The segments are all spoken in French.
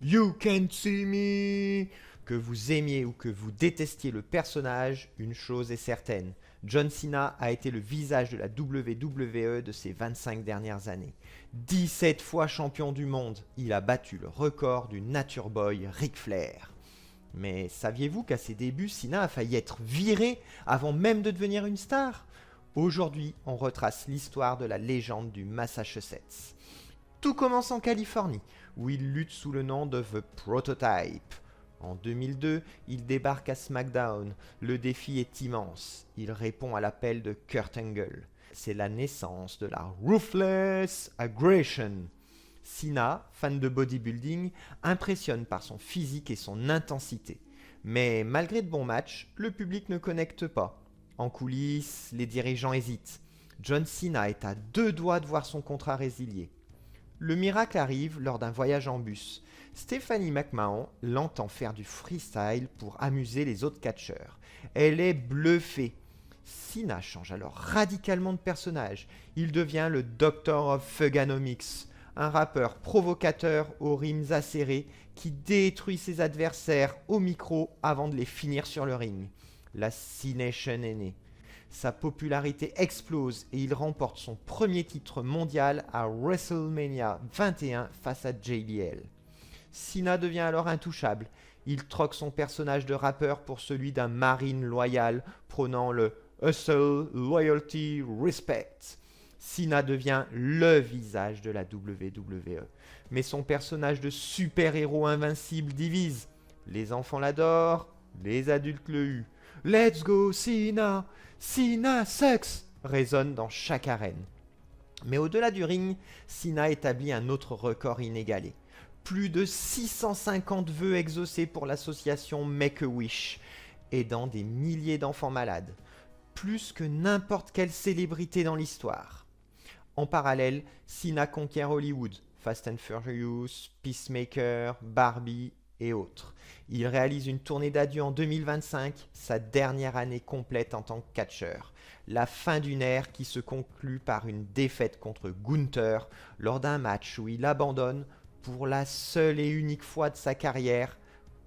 You can't see me. Que vous aimiez ou que vous détestiez le personnage, une chose est certaine. John Cena a été le visage de la WWE de ces 25 dernières années. 17 fois champion du monde, il a battu le record du Nature Boy Ric Flair. Mais saviez-vous qu'à ses débuts, Cena a failli être viré avant même de devenir une star? Aujourd'hui, on retrace l'histoire de la légende du Massachusetts. Tout commence en Californie, où il lutte sous le nom de The Prototype. En 2002, il débarque à SmackDown. Le défi est immense. Il répond à l'appel de Kurt Angle. C'est la naissance de la Ruthless Aggression. Cena, fan de bodybuilding, impressionne par son physique et son intensité. Mais malgré de bons matchs, le public ne connecte pas. En coulisses, les dirigeants hésitent. John Cena est à 2 doigts de voir son contrat résilié. Le miracle arrive lors d'un voyage en bus. Stephanie McMahon l'entend faire du freestyle pour amuser les autres catcheurs. Elle est bluffée. Cena change alors radicalement de personnage. Il devient le Doctor of Thuganomics, un rappeur provocateur aux rimes acérées qui détruit ses adversaires au micro avant de les finir sur le ring. La C-Nation est née. Sa popularité explose et il remporte son premier titre mondial à WrestleMania 21 face à JBL. Cena devient alors intouchable. Il troque son personnage de rappeur pour celui d'un marine loyal prônant le hustle, loyalty, respect. Cena devient le visage de la WWE. Mais son personnage de super-héros invincible divise. Les enfants l'adorent, les adultes le huent. Let's go Cena! Cena sucks! Résonne dans chaque arène. Mais au-delà du ring, Cena établit un autre record inégalé. Plus de 650 vœux exaucés pour l'association Make-A-Wish, aidant des milliers d'enfants malades. Plus que n'importe quelle célébrité dans l'histoire. En parallèle, Cena conquiert Hollywood, Fast and Furious, Peacemaker, Barbie et autres. Il réalise une tournée d'adieu en 2025, sa dernière année complète en tant que catcheur. La fin d'une ère qui se conclut par une défaite contre Gunther lors d'un match où il abandonne pour la seule et unique fois de sa carrière,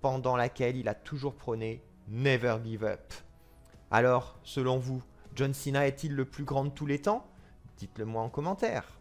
pendant laquelle il a toujours prôné Never Give Up. Alors, selon vous, John Cena est-il le plus grand de tous les temps? Dites-le moi en commentaire.